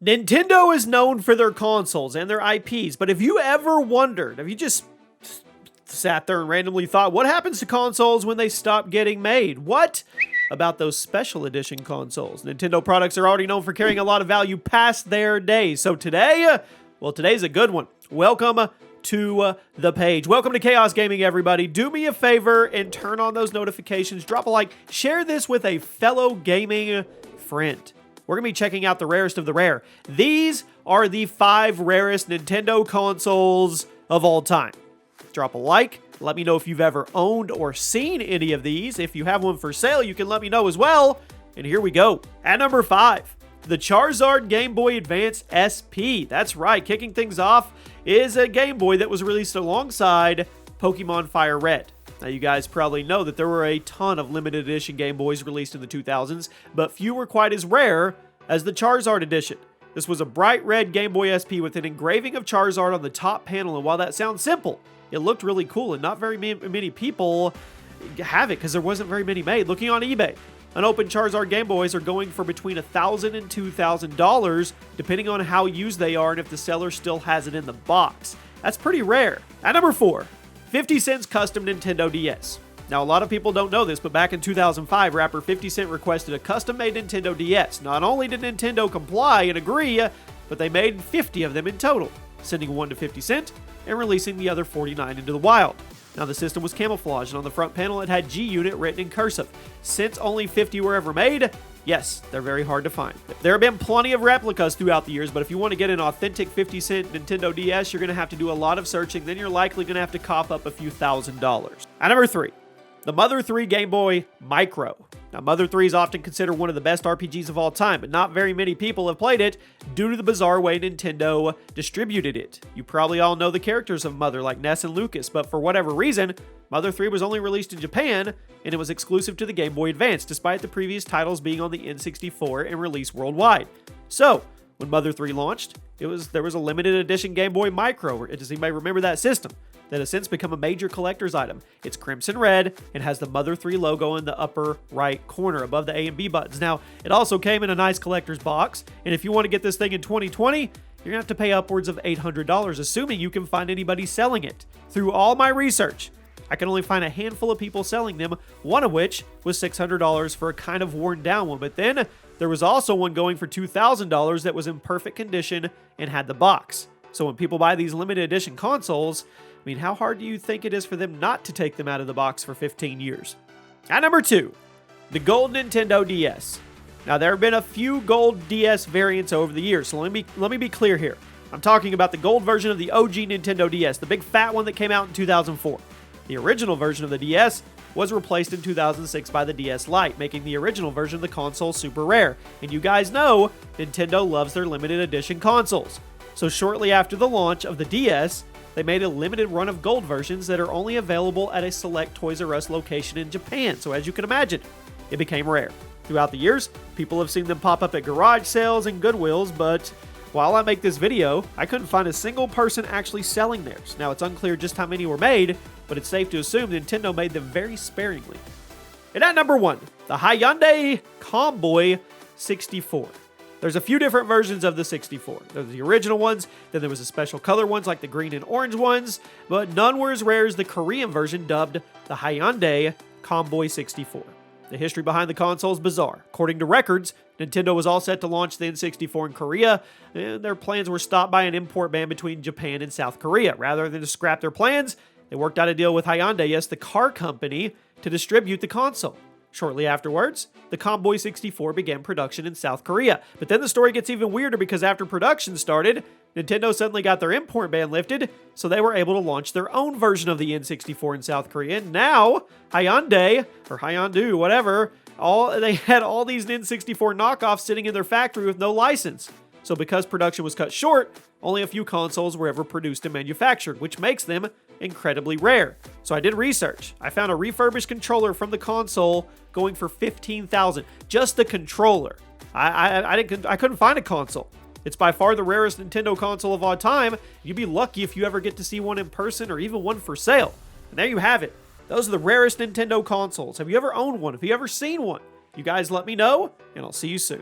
Nintendo is known for their consoles and their IPs, but have you ever wondered, have you just sat there and randomly thought, what happens to consoles when they stop getting made? What about those special edition consoles? Nintendo products are already known for carrying a lot of value past their days. So today, well, today's a good one. Welcome to the page. Welcome to Chaos Gaming, everybody. Do me a favor and turn on those notifications. Drop a like. Share this with a fellow gaming friend. We're going to be checking out the rarest of the rare. These are the 5 rarest Nintendo consoles of all time. Drop a like. Let me know if you've ever owned or seen any of these. If you have one for sale, you can let me know as well. And here we go. At number 5, the Charizard Game Boy Advance SP. That's right, kicking things off is a Game Boy that was released alongside Pokemon Fire Red. Now, you guys probably know that there were a ton of limited edition Game Boys released in the 2000s, but few were quite as rare as the Charizard edition. This was a bright red Game Boy SP with an engraving of Charizard on the top panel, and while that sounds simple, it looked really cool, and not very many people have it because there wasn't very many made. Looking on eBay, unopened Charizard Game Boys are going for between $1,000 and $2,000, depending on how used they are and if the seller still has it in the box. That's pretty rare. At number 4, 50 Cent's custom Nintendo DS. Now, a lot of people don't know this, but back in 2005, rapper 50 Cent requested a custom-made Nintendo DS. Not only did Nintendo comply and agree, but they made 50 of them in total, sending one to 50 Cent and releasing the other 49 into the wild. Now, the system was camouflaged, and on the front panel, it had G-Unit written in cursive. Since only 50 were ever made, yes, they're very hard to find. There have been plenty of replicas throughout the years, but if you want to get an authentic 50 Cent Nintendo DS, you're going to have to do a lot of searching. Then you're likely going to have to cough up a few $1,000s. At number 3, the Mother 3 Game Boy Micro. Now, Mother 3 is often considered one of the best RPGs of all time, but not very many people have played it due to the bizarre way Nintendo distributed it. You probably all know the characters of Mother, like Ness and Lucas, but for whatever reason, Mother 3 was only released in Japan, and it was exclusive to the Game Boy Advance, despite the previous titles being on the N64 and released worldwide. So, when Mother 3 launched, there was a limited edition Game Boy Micro. Does anybody remember that system? That has since become a major collector's item. It's crimson red and has the Mother 3 logo in the upper right corner above the A and B buttons. Now, it also came in a nice collector's box, and if you want to get this thing in 2020, you're going to have to pay upwards of $800, assuming you can find anybody selling it. Through all my research, I can only find a handful of people selling them, one of which was $600 for a kind of worn down one. But then there was also one going for $2,000 that was in perfect condition and had the box. So when people buy these limited edition consoles, I mean, how hard do you think it is for them not to take them out of the box for 15 years? At number 2, the Gold Nintendo DS. Now, there have been a few Gold DS variants over the years, so let me be clear here. I'm talking about the Gold version of the OG Nintendo DS, the big fat one that came out in 2004. The original version of the DS was replaced in 2006 by the DS Lite, making the original version of the console super rare. And you guys know, Nintendo loves their limited edition consoles. So shortly after the launch of the DS, they made a limited run of gold versions that are only available at a select Toys R Us location in Japan. So as you can imagine, it became rare. Throughout the years, people have seen them pop up at garage sales and Goodwills, but while I make this video, I couldn't find a single person actually selling theirs. Now, it's unclear just how many were made, but it's safe to assume Nintendo made them very sparingly. And at number 1, the Hyundai Comboy 64. There's a few different versions of the 64. There's the original ones, then there was the special color ones like the green and orange ones, but none were as rare as the Korean version dubbed the Hyundai Comboy 64. The history behind the console is bizarre. According to records, Nintendo was all set to launch the N64 in Korea, and their plans were stopped by an import ban between Japan and South Korea. Rather than to scrap their plans, they worked out a deal with Hyundai, yes, the car company, to distribute the console. Shortly afterwards, the Comboy 64 began production in South Korea. But then the story gets even weirder because after production started, Nintendo suddenly got their import ban lifted, so they were able to launch their own version of the N64 in South Korea. And now, Hyundai, or Hyundai, whatever, they had all these N64 knockoffs sitting in their factory with no license. So because production was cut short, only a few consoles were ever produced and manufactured, which makes them incredibly rare. So I did research. I found a refurbished controller from the console going for $15,000. Just the controller. I couldn't find a console. It's by far the rarest Nintendo console of all time. You'd be lucky if you ever get to see one in person or even one for sale. And there you have it. Those are the rarest Nintendo consoles. Have you ever owned one? Have you ever seen one? You guys let me know, and I'll see you soon.